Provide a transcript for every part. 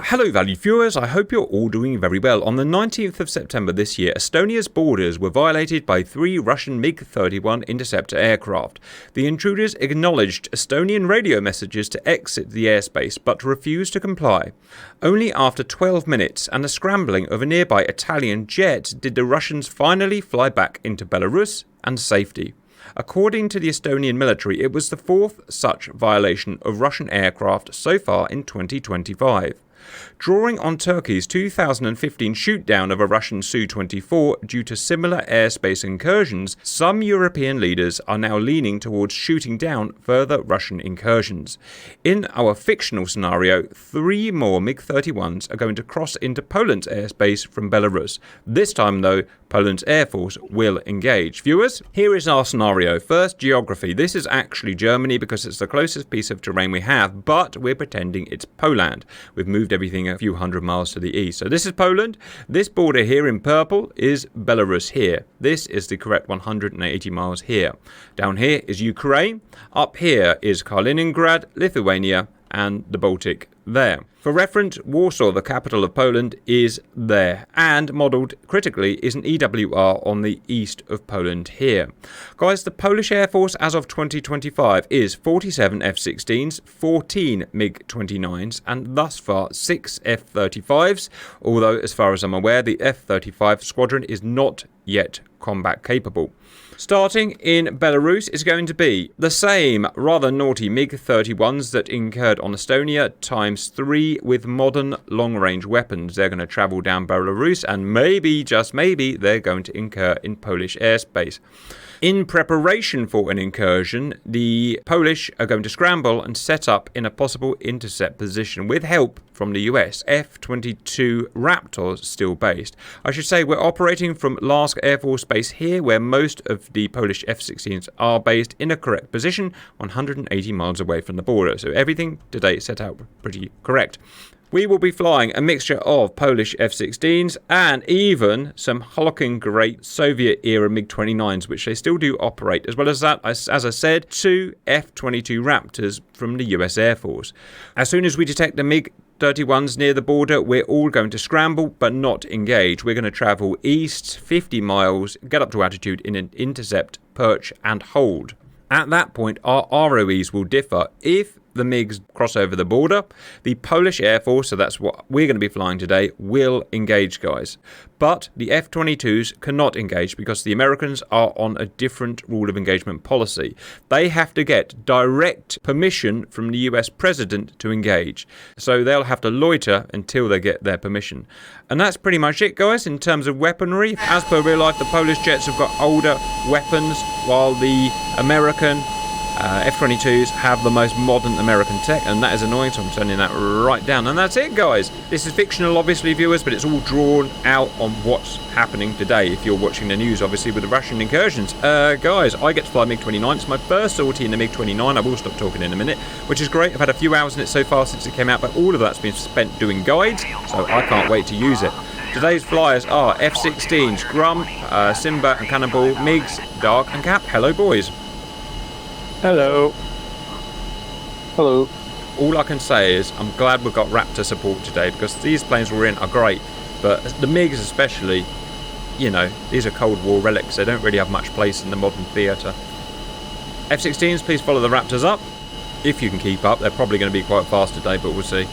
Hello valued viewers, I hope you're all doing very well. On the 19th of September this year, Estonia's borders were violated by 3 Russian Mig-31 interceptor aircraft. The intruders acknowledged Estonian radio messages to exit the airspace but refused to comply. Only after 12 minutes and the scrambling of a nearby Italian jet did the Russians finally fly back into Belarus and safety. According to the Estonian military, it was the 4th such violation of Russian aircraft so far in 2025. Drawing on Turkey's 2015 shoot-down of a Russian Su-24 due to similar airspace incursions, some European leaders are now leaning towards shooting down further Russian incursions. In our fictional scenario, 3 more Mig-31s are going to cross into Poland's airspace from Belarus. This time, though, Poland's Air Force will engage. Viewers, here is our scenario. First, geography. This is actually Germany because it's the closest piece of terrain we have, but we're pretending it's Poland. We've moved everything a few hundred miles to the east. So this is Poland. This border here in purple is Belarus here. This is the correct 180 miles here. Down here is Ukraine. Up here is Kaliningrad, Lithuania, and the Baltic there. For reference, Warsaw, the capital of Poland, is there, and modelled critically is an EWR on the east of Poland here. Guys, the Polish Air Force as of 2025 is 47 F-16s, 14 Mig-29s, and thus far 6 F-35s, although as far as I'm aware the F-35 squadron is not yet combat capable. Starting in Belarus is going to be the same rather naughty Mig-31s that incurred on Estonia times 3 with modern long-range weapons. They're going to travel down Belarus and maybe, just maybe, they're going to incur in Polish airspace. In preparation for an incursion, the Polish are going to scramble and set up in a possible intercept position with help from the US F-22 Raptors still based. I should say we're operating from Lask Air Force Base here, where most of the Polish F-16s are based in a correct position 180 miles away from the border. So everything today is set out pretty correct. We will be flying a mixture of Polish F-16s and even some hulking great Soviet-era Mig-29s, which they still do operate, as well as that, as I said, 2 F-22 Raptors from the US Air Force. As soon as we detect the Mig-31s near the border, we're all going to scramble but not engage. We're going to travel east 50 miles, get up to altitude in an intercept, perch and hold. At that point, our ROEs will differ. If the MiGs cross over the border, the Polish Air Force, so that's what we're going to be flying today, will engage, guys. But the F-22s cannot engage because the Americans are on a different rule of engagement policy. They have to get direct permission from the US president to engage. So they'll have to loiter until they get their permission. And that's pretty much it, guys, in terms of weaponry. As per real life, the Polish jets have got older weapons, while the American F-22s have the most modern American tech, and that is annoying, so I'm turning that right down. And that's it, guys. This is fictional, obviously, viewers, but it's all drawn out on what's happening today. If you're watching the news, obviously, with the Russian incursions. Guys, I get to fly Mig-29. It's my first sortie in the Mig-29. I will stop talking in a minute, which is great. I've had a few hours in it so far since it came out, but all of that's been spent doing guides, so I can't wait to use it. Today's flyers are F-16s, Grump, Simba and Cannonball, MiGs, Dark and Cap. Hello, boys. Hello. Hello. All I can say is I'm glad we've got Raptor support today, because these planes we're in are great, but the MiGs especially, you know, these are Cold War relics. They don't really have much place in the modern theatre. F-16s, please follow the Raptors up. If you can keep up, they're probably going to be quite fast today, but we'll see.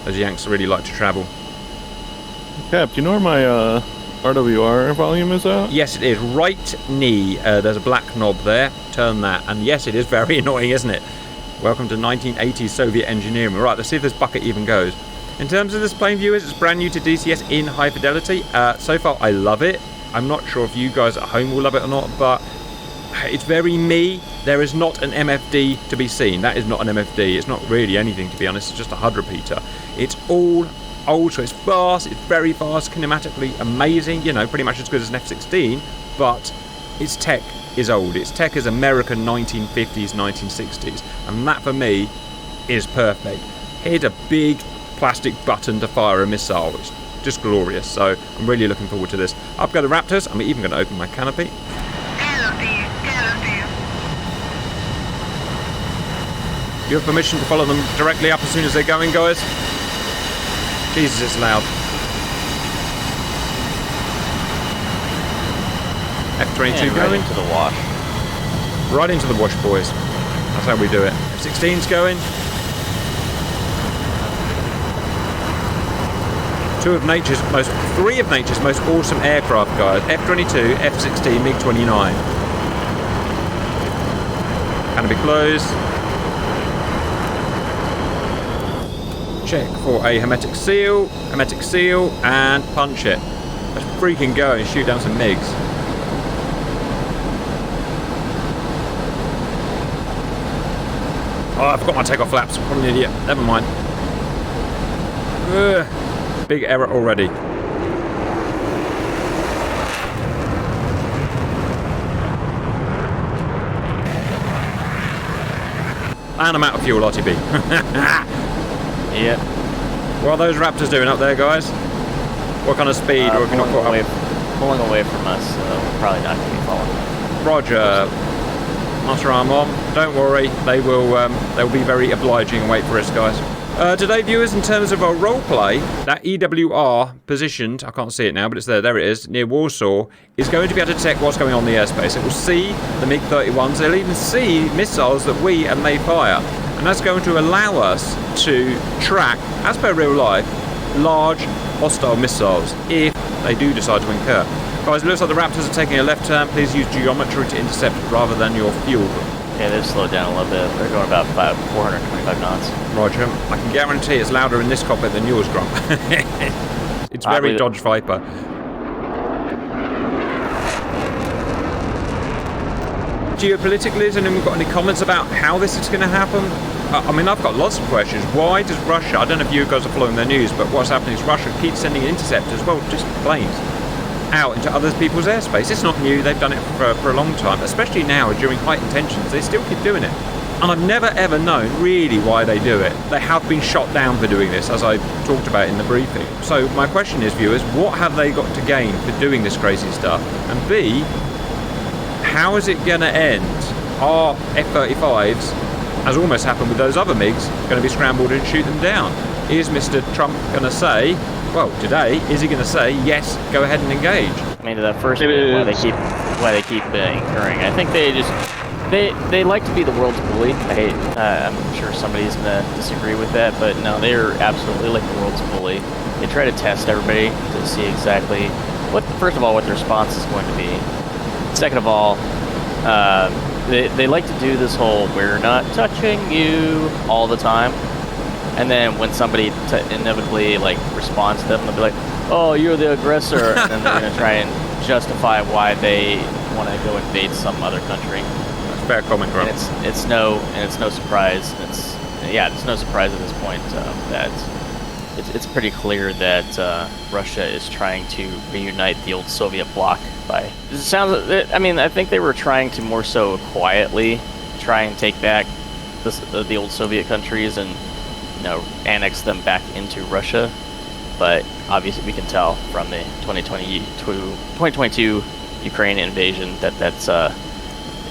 Those Yanks really like to travel. Cap, do you know where my RWR volume is at? Yes, it is. Right knee. There's a black knob there. Turn that. And yes, it is very annoying, isn't it? Welcome to 1980s Soviet engineering. Right, let's see if this bucket even goes. In terms of this plane, viewers, it's brand new to DCS in high fidelity. So far, I love it. I'm not sure if you guys at home will love it or not, but it's very me. There is not an MFD to be seen. That is not an MFD. It's not really anything, to be honest. It's just a HUD repeater. It's all old, so it's fast, it's very fast, kinematically amazing, you know, pretty much as good as an F-16, but its tech is old. Its tech is American 1950s, 1960s, and that for me is perfect. Hit a big plastic button to fire a missile. It's just glorious, so I'm really looking forward to this. Up go the Raptors. I'm even going to open my canopy. You have permission to follow them directly up as soon as they're going, guys. Jesus, it's loud. F-22 going into the wash. right into the wash, boys. That's how we do it. F-16's going. Three of nature's most awesome aircraft, guys. F-22, F-16, Mig-29. Canopy closed. Check for a hermetic seal, and punch it. Let's freaking go and shoot down some MiGs. Oh, I've got my takeoff flaps. What an idiot. Never mind. Ugh. Big error already. And I'm out of fuel, RTB. Yep. What are those Raptors doing up there, guys? What kind of speed? Or have you not caught up? Pulling away from us, so we're probably not going to be following. Roger. Master Armor, don't worry. They'll be very obliging and wait for us, guys. Today, viewers, in terms of our role play, that EWR positioned, I can't see it now, but it's there. There it is, near Warsaw, is going to be able to detect what's going on in the airspace. It will see the MiG-31s. It'll even see missiles that we may fire. And that's going to allow us to track, as per real life, large hostile missiles if they do decide to incur. Guys, it looks like the Raptors are taking a left turn. Please use geometry to intercept rather than your fuel. Yeah, they've slowed down a little bit. They're going about 425 knots. Roger. I can guarantee it's louder in this cockpit than yours, Grump. It's very Dodge Viper. Geopolitically, has anyone got any comments about how this is going to happen? I mean, I've got lots of questions. Why does Russia, I don't know if you guys are following the news, but what's happening is Russia keeps sending interceptors, well, just planes, out into other people's airspace. It's not new, they've done it for a long time, especially now during heightened tensions. They still keep doing it. And I've never ever known really why they do it. They have been shot down for doing this, as I talked about in the briefing. So my question is, viewers, what have they got to gain for doing this crazy stuff? And B, how is it going to end? Are F-35s, as almost happened with those other MiGs, going to be scrambled and shoot them down? Is Mr. Trump going to say, well, today, is he going to say, yes, go ahead and engage? I mean, that first bit, why they keep incurring. I think they like to be the world's bully. I'm sure somebody's going to disagree with that, but no, they're absolutely like the world's bully. They try to test everybody to see exactly first of all, what the response is going to be. Second of all, they like to do this whole "we're not touching you" all the time, and then when somebody inevitably responds to them, they'll be like, "Oh, you're the aggressor," and then they're going to try and justify why they want to go invade some other country. That's a fair comment, Grump. And it's no surprise. It's no surprise at this point that it's pretty clear that Russia is trying to reunite the old Soviet bloc. I think they were trying to more so quietly try and take back the old Soviet countries and annex them back into Russia. But obviously we can tell from the 2022 Ukraine invasion that's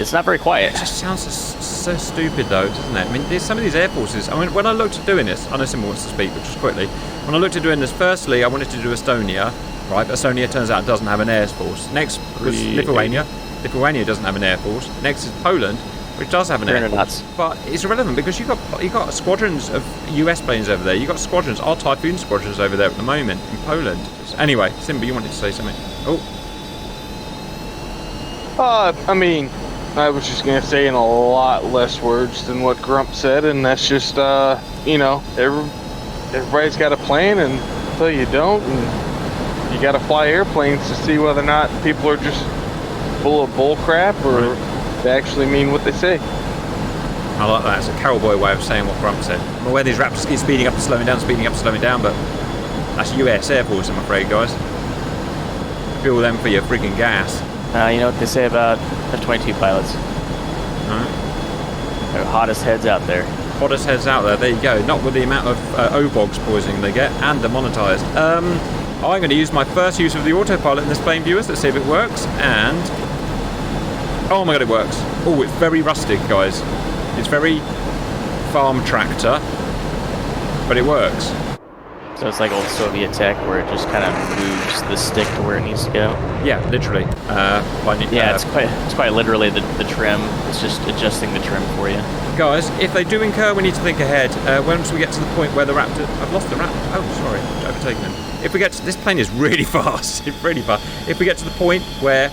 it's not very quiet. It just sounds so stupid though, doesn't it? I mean, there's some of these air forces. I mean, when I looked at doing this, I know Simba wants to speak, but just quickly. When I looked at doing this, firstly, I wanted to do Estonia, right? But Estonia turns out doesn't have an air force. Next was Lithuania. Lithuania doesn't have an air force. Next is Poland, which does have an air force. But it's irrelevant because you got squadrons of US planes over there. You got squadrons, our Typhoon squadrons over there at the moment in Poland. Anyway, Simba, you wanted to say something? Oh. I mean, I was just gonna say in a lot less words than what Grump said, and that's just everybody's got a plan until you don't, and you got to fly airplanes to see whether or not people are just full of bull crap or they actually mean what they say. I like that. It's a cowboy way of saying what Grump said. I'm aware these Raptors keep speeding up and slowing down, but that's US Air Force, I'm afraid, guys. Fuel them for your freaking gas. You know what they say about F-22 pilots? They're hottest heads out there. Hottest heads out there, there you go. Not with the amount of O-Bogs poisoning they get, and demonetised. I'm going to use my first use of the autopilot in this plane, viewers. Let's see if it works, and... oh my god, it works. Oh, it's very rustic, guys. It's very farm tractor, but it works. So it's like old Soviet tech where it just kind of moves the stick to where it needs to go. Yeah, literally. It's quite literally the trim. It's just adjusting the trim for you. Guys, if they do incur, we need to think ahead. Once we get to the point where the Raptor... I've lost the Raptor. Oh, sorry. I've overtaken him. If we get to... This plane is really fast. It's really fast. If we get to the point where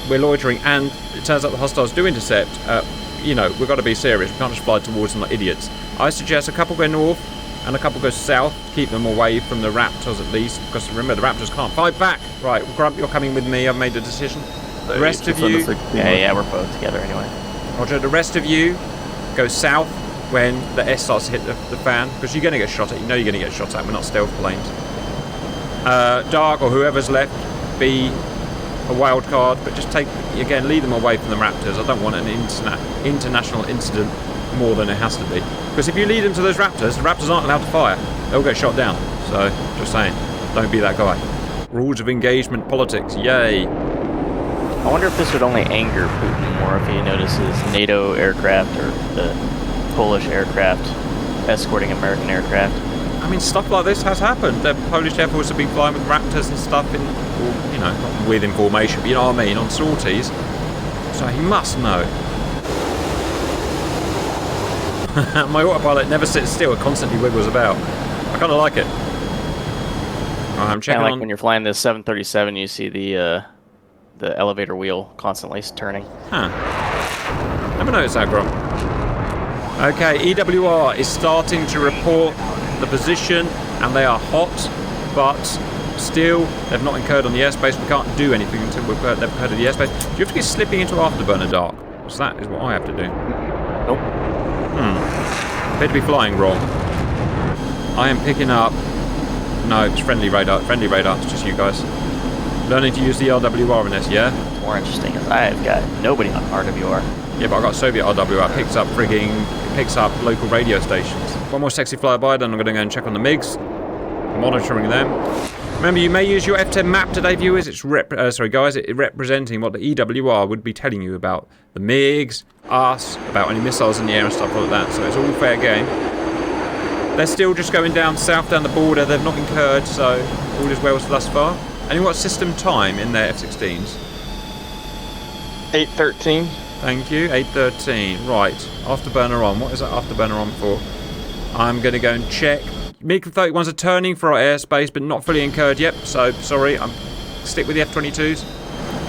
we're loitering and it turns out the hostiles do intercept, you know, we've got to be serious. We can't just fly towards them like idiots. I suggest a couple go north and a couple go south to keep them away from the Raptors at least, because remember, the Raptors can't fight back. Right, Grump, you're coming with me. I've made a decision. The rest of you... Yeah, we're both together anyway. Roger, the rest of you go south when the S starts to hit the fan, because you're going to get shot at. You know you're going to get shot at. We're not stealth planes. Dark or whoever's left, be a wild card, but just lead them away from the Raptors. I don't want an international incident more than it has to be. Because if you lead them to those Raptors, the Raptors aren't allowed to fire. They'll get shot down. So, just saying, don't be that guy. Rules of engagement politics, yay. I wonder if this would only anger Putin more if he notices NATO aircraft or the Polish aircraft escorting American aircraft. I mean, stuff like this has happened. The Polish Air Force have been flying with Raptors and stuff in, you know, not with information, but you know what I mean, on sorties. So he must know. My autopilot never sits still, it constantly wiggles about. I kind of like it. Right, I'm checking like when you're flying this 737, you see the elevator wheel constantly turning. Huh. Never noticed that, Grom. Okay, EWR is starting to report the position, and they are hot, but still, they've not incurred on the airspace. We can't do anything until they've incurred on the airspace. Do you have to get slipping into afterburner, Dark? Because that is what I have to do. Nope. Appear to be flying wrong. I am picking up... No, it's friendly radar. Friendly radar. It's just you guys. Learning to use the RWR in this, yeah? More interesting is I've got nobody on RWR. Yeah, but I've got Soviet RWR. Picks up local radio stations. One more sexy flyby, then I'm going to go and check on the MiGs. Monitoring them. Remember, you may use your F10 map today, viewers. It's representing what the EWR would be telling you about the MiGs, us, about any missiles in the air and stuff like that. So it's all fair game. They're still just going down south down the border. They've not incurred, so all is well thus far. And what system time in their F-16s? 813. Thank you, 813. Right, afterburner on. What is that afterburner on for? I'm going to go and check. Mig-31s are turning for our airspace, but not fully incurred yet. So, sorry, stick with the F-22s.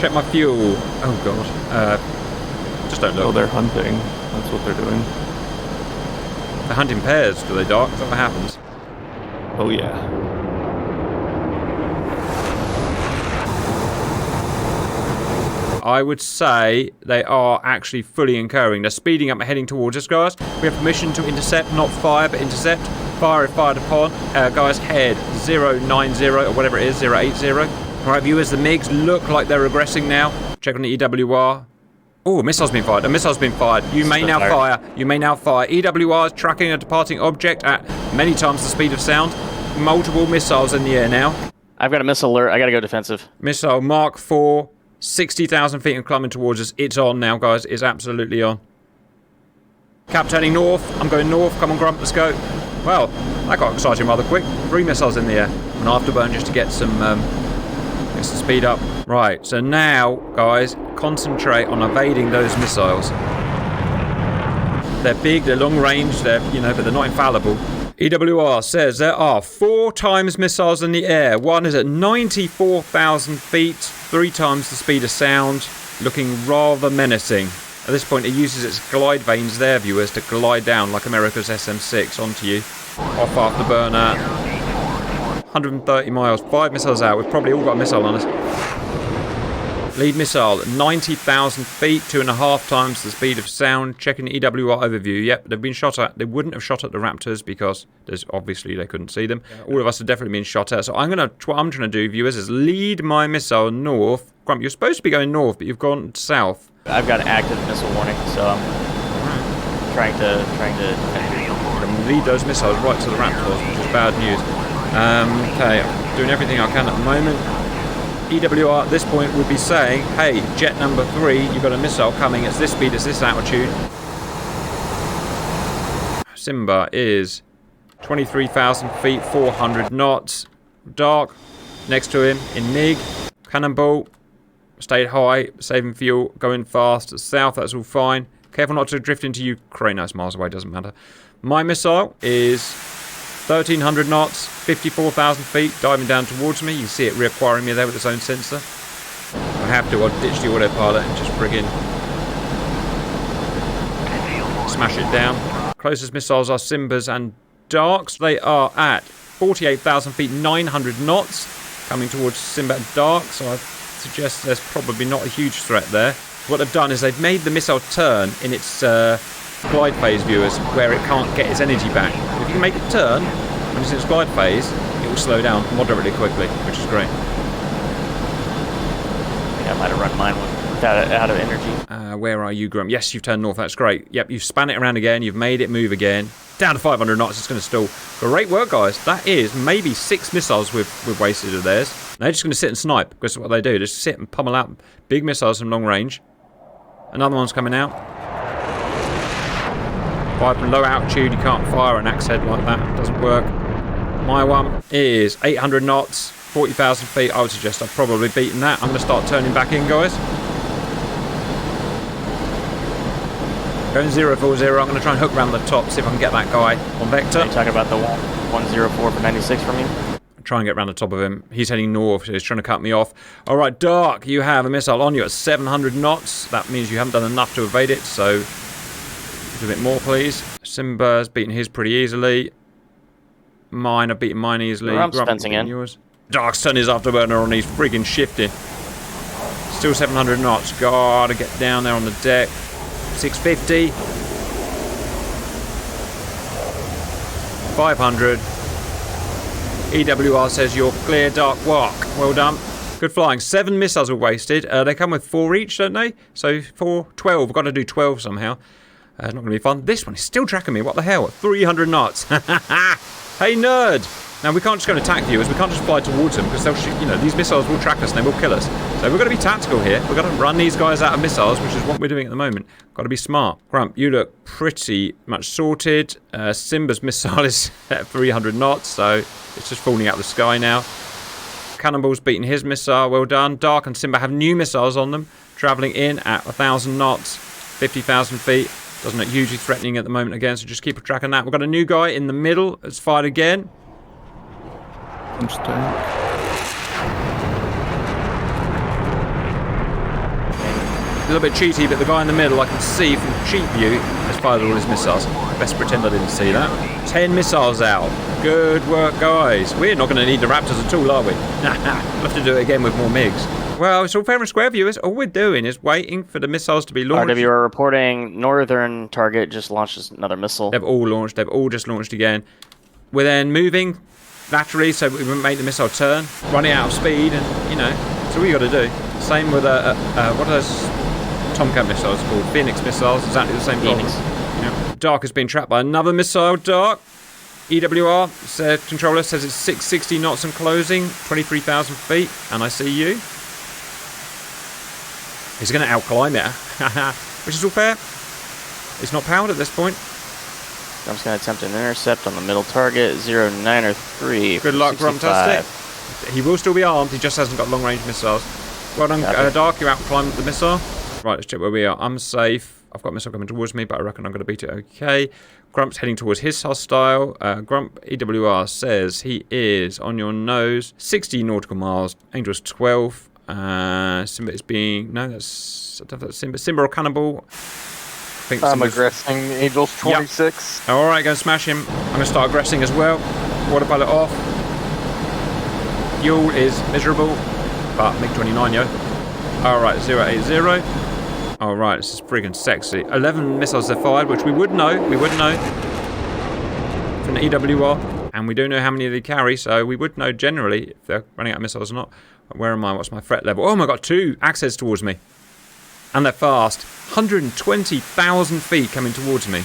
Check my fuel. Oh, God. Just don't look. Oh, they're hunting. That's what they're doing. They're hunting pairs, do they, Dark? Is that what happens? Oh, yeah. I would say they are actually fully incurring. They're speeding up and heading towards us, guys. We have permission to intercept, not fire, but intercept. Fire if fired upon. Guys, head 090 or whatever it is, 080. Alright, viewers, the MiGs look like they're regressing now. Check on the EWR. Oh, a missile's been fired. A missile's been fired. You may now fire. You may now fire. EWR is tracking a departing object at many times the speed of sound. Multiple missiles in the air now. I've got a missile alert. I gotta go defensive. Missile Mark 4. 60,000 feet and climbing towards us. It's on now, guys. It's absolutely on. Cap turning north. I'm going north. Come on, Grump. Let's go. Well, that got exciting rather quick. 3 missiles in the air. An afterburn just to get some speed up. Right. So now, guys, concentrate on evading those missiles. They're big. They're long range. They're, but they're not infallible. EWR says there are 4 times missiles in the air. One is at 94,000 feet, 3 times the speed of sound, looking rather menacing. At this point, it uses its glide vanes there, viewers, to glide down like America's SM-6 onto you. Off afterburner. 130 miles, 5 missiles out. We've probably all got a missile on us. Lead missile, 90,000 feet, 2.5 times the speed of sound. Checking the EWR overview. Yep, they've been shot at. They wouldn't have shot at the Raptors because obviously they couldn't see them. All of us have definitely been shot at. So what I'm trying to do, viewers, is lead my missile north. Grump, you're supposed to be going north, but you've gone south. I've got an active missile warning, so I'm trying to lead those missiles right to the Raptors, which is bad news. Okay, I'm doing everything I can at the moment. EWR at this point would be saying, hey, jet number 3, you've got a missile coming, it's this speed, it's this altitude. Simba is 23,000 feet, 400 knots. Dark, next to him in Mig. Cannonball, stayed high, saving fuel, going fast. South, that's all fine. Careful not to drift into Ukraine. No, it's miles away, doesn't matter. My missile is 1,300 knots, 54,000 feet, diving down towards me. You can see it reacquiring me there with its own sensor. I have to, I'll ditch the autopilot and just friggin' smash it down. Closest missiles are Simbas and Darks. They are at 48,000 feet, 900 knots, coming towards Simba and Dark, so I suggest there's probably not a huge threat there. What they've done is they've made the missile turn in its glide phase, viewers, where it can't get its energy back. If you can make it turn when it's in its glide phase, it will slow down moderately quickly, which is great. I might have run mine without out of energy. Where are you, Grump? Yes, you've turned north. That's great. Yep, you've span it around again. You've made it move again. Down to 500 knots. It's going to stall. Great work, guys. That is maybe 6 missiles we've wasted of theirs. They're just going to sit and snipe, because that's what they do. They just sit and pummel out big missiles from long range. Another one's coming out. Fire from low altitude. You can't fire an axe head like that. It doesn't work. My one is 800 knots. 40,000 feet, I would suggest I've probably beaten that. I'm going to start turning back in, guys. Going 040, I'm going to try and hook around the top, see if I can get that guy on vector. Are you talking about the 104 for 96 from you? Try and get around the top of him. He's heading north, so he's trying to cut me off. All right, Dark, you have a missile on you at 700 knots. That means you haven't done enough to evade it, so do a bit more, please. Simba's beaten his pretty easily. Mine, I've beaten mine easily. I'm fencing in. Yours. Dark's turn his afterburner on, he's friggin' shifting. Still 700 knots. Gotta get down there on the deck. 650. 500. EWR says you're clear, Dark. Walk. Well done. Good flying. 7 missiles were wasted. They come with 4 each, don't they? So 4, 12. We've got to do 12 somehow. It's not going to be fun. This one is still tracking me. What the hell? 300 knots. Hey, nerd. Now, we can't just go and attack viewers. We can't just fly towards them because they'll shoot, you know, these missiles will track us and they will kill us. So we've got to be tactical here. We've got to run these guys out of missiles, which is what we're doing at the moment. Got to be smart. Grump, you look pretty much sorted. Simba's missile is at 300 knots, so it's just falling out of the sky now. Cannonball's beaten his missile. Well done. Dark and Simba have new missiles on them, traveling in at 1,000 knots, 50,000 feet. Doesn't look hugely threatening at the moment again, so just keep a track on that. We've got a new guy in the middle. It's fired again. A little bit cheaty, but the guy in the middle, I can see from cheap view, has fired all his missiles. Best pretend I didn't see that. 10 missiles out. Good work, guys. We're not going to need the Raptors at all, are we? We'll have to do it again with more MiGs. Well, it's all fair and square, viewers. All we're doing is waiting for the missiles to be launched. RWR reporting northern target just launched another missile. They've all launched. They've all just launched again. We're then moving laterally, so we make the missile turn, running out of speed, and, you know, that's all you got to do. Same with what are those Tomcat missiles called? Phoenix missiles, exactly the same problem. Yeah. Dark has been trapped by another missile. Dark. EWR controller says it's 660 knots and closing, 23,000 feet, and I see you. He's going to outclimb it, which is all fair. It's not powered at this point. I'm just going to attempt an intercept on the middle target, 093. Good luck, Grumtastic. He will still be armed, he just hasn't got long-range missiles. Well done, Dark, you outclimbed the missile. Right, let's check where we are. I'm safe. I've got a missile coming towards me, but I reckon I'm going to beat it okay. Grump's heading towards his hostile. Grump EWR says he is on your nose. 60 nautical miles. Angel's 12. Simba is being... No, that's... I don't know if that's Simba. Simba or Cannibal. I'm aggressing Angel's 26. Yep. Alright, go and smash him. I'm going to start aggressing as well. Autopilot off. Fuel is miserable. But Mig-29, yo. Alright, 080. Alright, this is friggin' sexy. 11 missiles are fired, which we would know. We would know. From the EWR. And we do know how many they carry, so we would know generally if they're running out of missiles or not. Where am I? What's my threat level? Oh my god, 2 axes towards me. And they're fast. 120,000 feet coming towards me.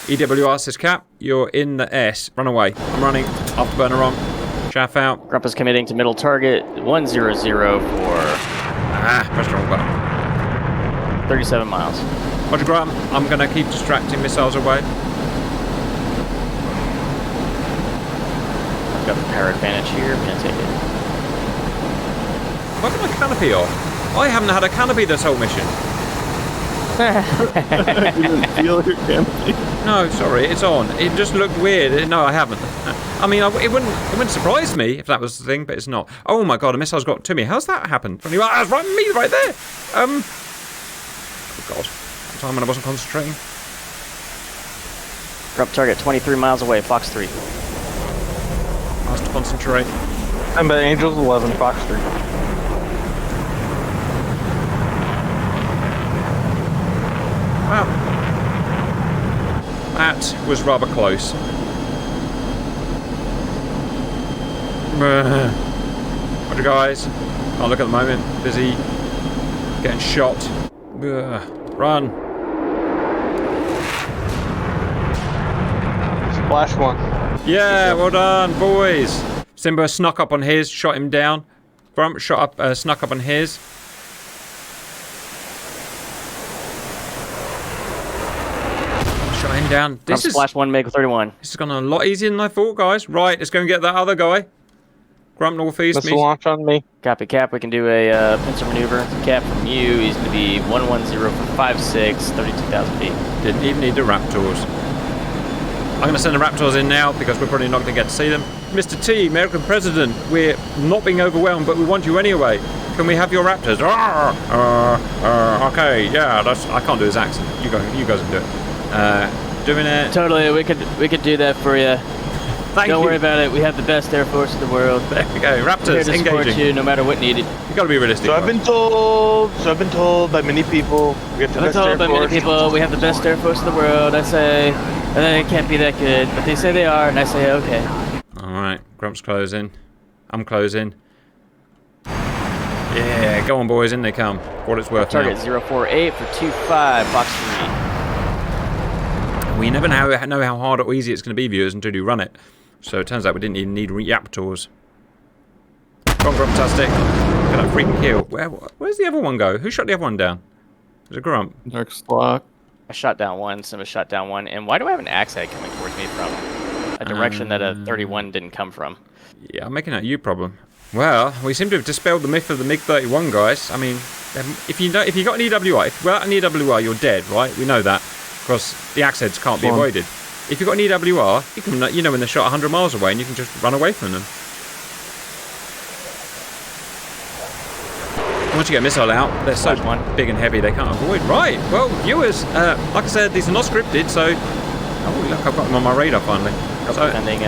EWR says, Cap, you're in the S. Run away. I'm running. Afterburner on. Chaff out. Grump is committing to middle target, 100 for... press the wrong button. 37 miles. Roger, Graham. I'm going to keep distracting missiles away. got the power advantage here. I'm gonna take it. Why got my canopy off? I haven't had a canopy this whole mission. You didn't feel your canopy. No, sorry, it's on. It just looked weird. No, I haven't. I mean, it wouldn't surprise me if that was the thing, but it's not. Oh my god, a missile's got to me. How's that happened? That's right, me right there. Oh god, the time when I wasn't concentrating. Drop target 23 miles away, Fox 3. I was to concentrate. I'm at Angels 11, Fox 3. Wow. That was rather close. Roger, guys. Can't look at the moment. Busy getting shot. Run. Splash one. Yeah, well done, boys. Simba snuck up on his, shot him down. Grump snuck up on his. Shot him down. This is Splash 1 Mig-31. This has gone a lot easier than I thought, guys. Right, let's go and get that other guy. Grump northeast. Missile launch on me. Copy, Cap. We can do a pincer maneuver. Cap from you. He's going to be 110 for 56, 32,000 feet. Didn't even need the Raptors. I'm going to send the Raptors in now because we're probably not going to get to see them. Mr. T, American President, we're not being overwhelmed, but we want you anyway. Can we have your Raptors? Okay, yeah, I can't do his accent. You guys can do it. Doing it. Totally, we could do that for you. Don't worry about it. We have the best Air Force in the world. There we go. Raptors We're here to support engaging. you no matter what needed. You got to be realistic. So I've been told by many people we have the best Air Force. We have the best Air Force in the world. I say, it can't be that good, but they say they are, and I say okay. All right, Grump's closing. I'm closing. Yeah, go on, boys. In they come. For what it's worth. Target 048 for 25, Fox 3. We never know how hard or easy it's going to be, viewers, until you run it. So it turns out we didn't even need Raptors. Go on, Grumptastic. Look at that freaking kill. Where's the other one go? Who shot the other one down? Was it Grump? Dark Slock. I shot down one, Simba shot down one, and why do I have an axe head coming towards me from a direction that a 31 didn't come from? Yeah, I'm making that you problem. Well, we seem to have dispelled the myth of the MiG-31, guys. I mean, if you got an EWR, without an EWR, you're dead, right? We know that, because the axe heads can't be avoided. If you've got an EWR, you can, you know, when they're shot 100 miles away, and you can just run away from them. Once you get a missile out, they're so big and heavy they can't avoid. Right, well, viewers, like I said, these are not scripted, so... Oh, look, I've got them on my radar finally. So, sending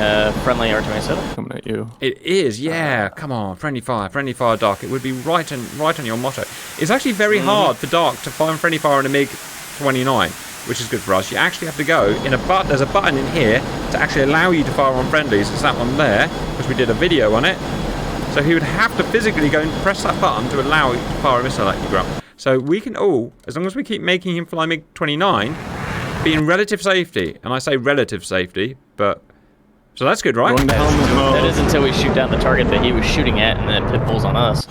friendly R27. Coming at you. it is, yeah. Come on, friendly fire, dark. It would be right on your motto. It's actually very hard for dark to find friendly fire in a Mig-29, which is good for us. You actually have to go in a there's a button in here to actually allow you to fire on friendlies. It's that one there, because we did a video on it. So he would have to physically go and press that button to allow you to fire a missile at you, Grump. So we can all, as long as we keep making him fly Mig-29, be in relative safety. And I say relative safety, but... So that's good, right? That is until we shoot down the target that he was shooting at, and then it pit bulls on us.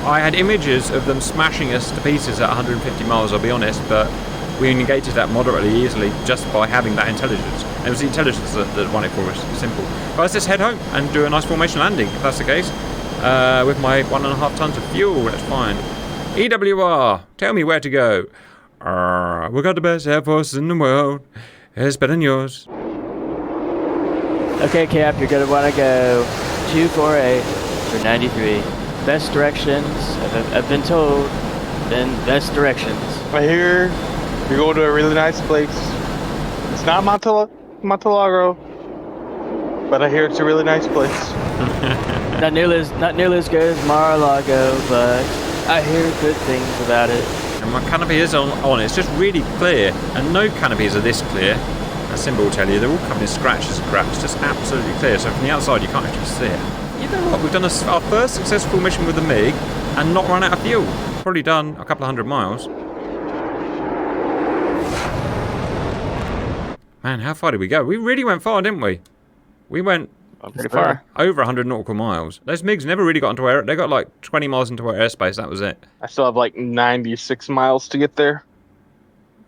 I had images of them smashing us to pieces at 150 miles, I'll be honest, but we negated that moderately easily just by having that intelligence. It was the intelligence that won it for us. Simple. But let's just head home and do a nice formation landing, if that's the case. With my 1.5 tons of fuel, that's fine. EWR, tell me where to go. We got the best Air Force in the world. It's better than yours. Okay, Cap, you're gonna wanna go 248 for 93. Best directions, I've been told, then best directions. I hear you're going to a really nice place. It's not Montalagro, but I hear it's a really nice place. Not nearly as good as Mar-a-Lago, but I hear good things about it. And my canopy is on. It's just really clear, and no canopies are this clear. As Simba will tell you, they're all covered in scratches and crap. It's just absolutely clear. So from the outside, you can't actually see it. You know what? We've done our first successful mission with the MiG and not run out of fuel. Probably done a couple of 100 miles. Man, how far did we go? We really went far, didn't we? We went pretty far. Over 100 nautical miles. Those MiGs never really got into air. They got like 20 miles into our airspace. That was it. I still have like 96 miles to get there.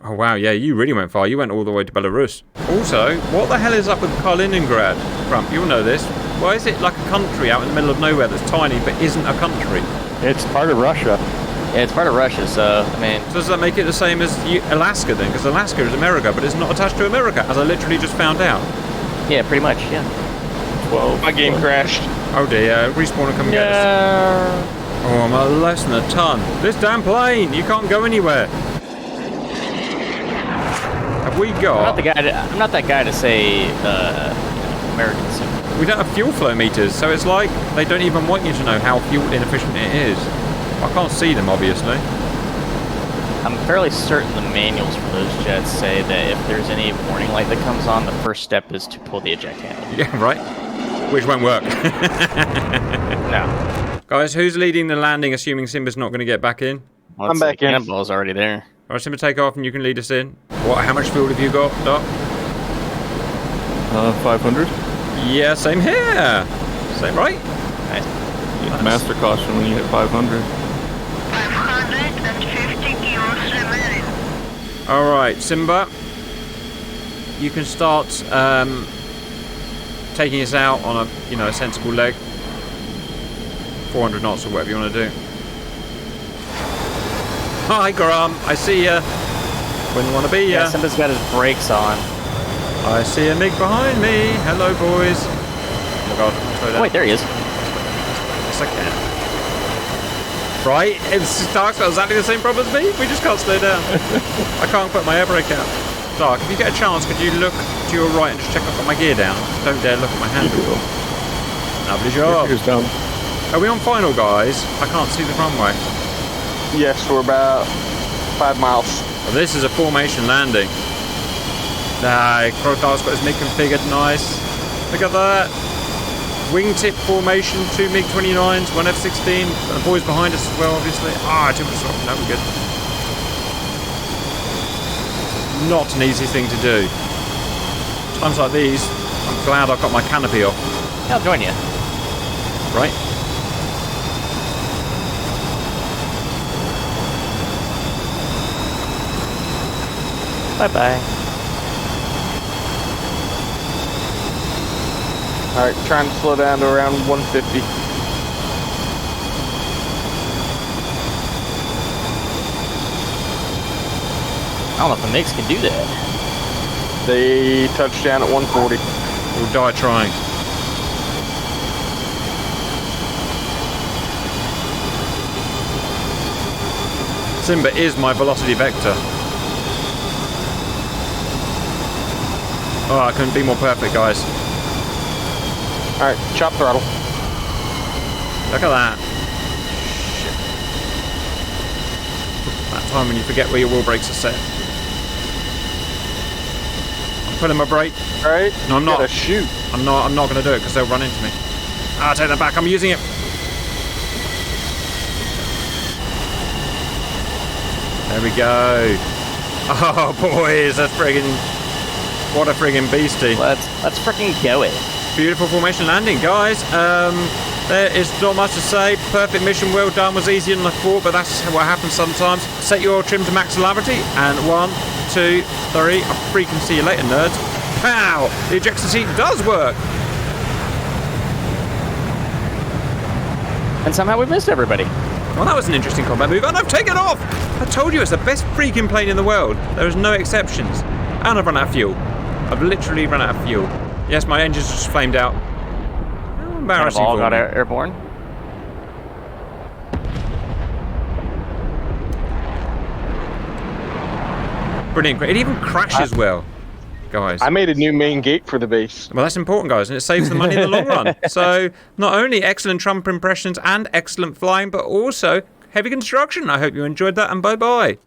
Oh wow, yeah, you really went far. You went all the way to Belarus. Also, what the hell is up with Kaliningrad? Grump, you'll know this. Why is it like a country out in the middle of nowhere that's tiny but isn't a country? It's part of Russia. Yeah, it's part of Russia, so, I mean... So does that make it the same as Alaska then? Because Alaska is America, but it's not attached to America, as I literally just found out. Yeah, pretty much, yeah. 12. My game crashed. Oh dear, respawn and come and get us. Oh, I'm at less than a ton. This damn plane, you can't go anywhere. Have we got... I'm not that guy to say, Americans. We don't have fuel flow meters, so it's like they don't even want you to know how fuel inefficient it is. I can't see them, obviously. I'm fairly certain the manuals for those jets say that if there's any warning light that comes on, the first step is to pull the eject handle. Yeah, right. Which won't work. No. Guys, who's leading the landing, assuming Simba's not going to get back in? Well, I'm back in. The cannonball's already there. All right, Simba, take off and you can lead us in. What? How much fuel have you got, Doc? 500. Yeah, same here. Same, right? Nice. You get master caution when you hit 500. 550 kilos remaining. All right, Simba. You can start taking us out on a sensible leg. 400 knots or whatever you want to do. Hi, Graham. I see ya. Wouldn't want to be ya. Yeah, Simba's got his brakes on. I see a MiG behind me. Hello, boys. Oh my god. Slow down. Oh, wait, there he is. Yes, I can. Right? It's Dark's got exactly the same problem as me. We just can't slow down. I can't put my air brake out. Dark, if you get a chance, could you look to your right and just check I've got my gear down? Don't dare look at my handle. Lovely job. Here's down. Are we on final, guys? I can't see the runway. Yes, we're about 5 miles. Well, this is a formation landing. Crocodile's got his MiG configured, nice. Look at that. Wingtip formation, 2 Mig-29s, 1 F-16, and the boys behind us as well, obviously. Too much soft. No, we're good. Not an easy thing to do. Times like these, I'm glad I've got my canopy off. Yeah, I'll join you. Right? Bye-bye. Alright, trying to slow down to around 150. I don't know if the MiGs can do that. They touched down at 140. We'll die trying. Simba is my velocity vector. Oh, I couldn't be more perfect, guys. Alright, chop throttle. Look at that. Shit. That time when you forget where your wheel brakes are set. I'm pulling my brake. Alright, No, I'm not. gotta shoot. I'm not going to do it because they'll run into me. I'll take that back. I'm using it. There we go. Oh, boys, that's friggin'... What a friggin' beastie. Let's freaking go it. Beautiful formation landing, guys. There is not much to say. Perfect mission, well done. Was easier than I thought, but that's what happens sometimes. Set your trim to max celerity, and 1, 2, 3. I'll freaking see you later, nerds. Pow! The ejection seat does work. And somehow we missed everybody. Well, that was an interesting combat move, and I've taken off. I told you it's the best freaking plane in the world. There is no exceptions. And I've run out of fuel. I've literally run out of fuel. Yes, my engine's just flamed out. How embarrassing All for got me. airborne. Brilliant. It even crashes well, guys. I made a new main gate for the base. Well, that's important, guys, and it saves the money in the long run. So, not only excellent Trump impressions and excellent flying, but also heavy construction. I hope you enjoyed that, and bye-bye.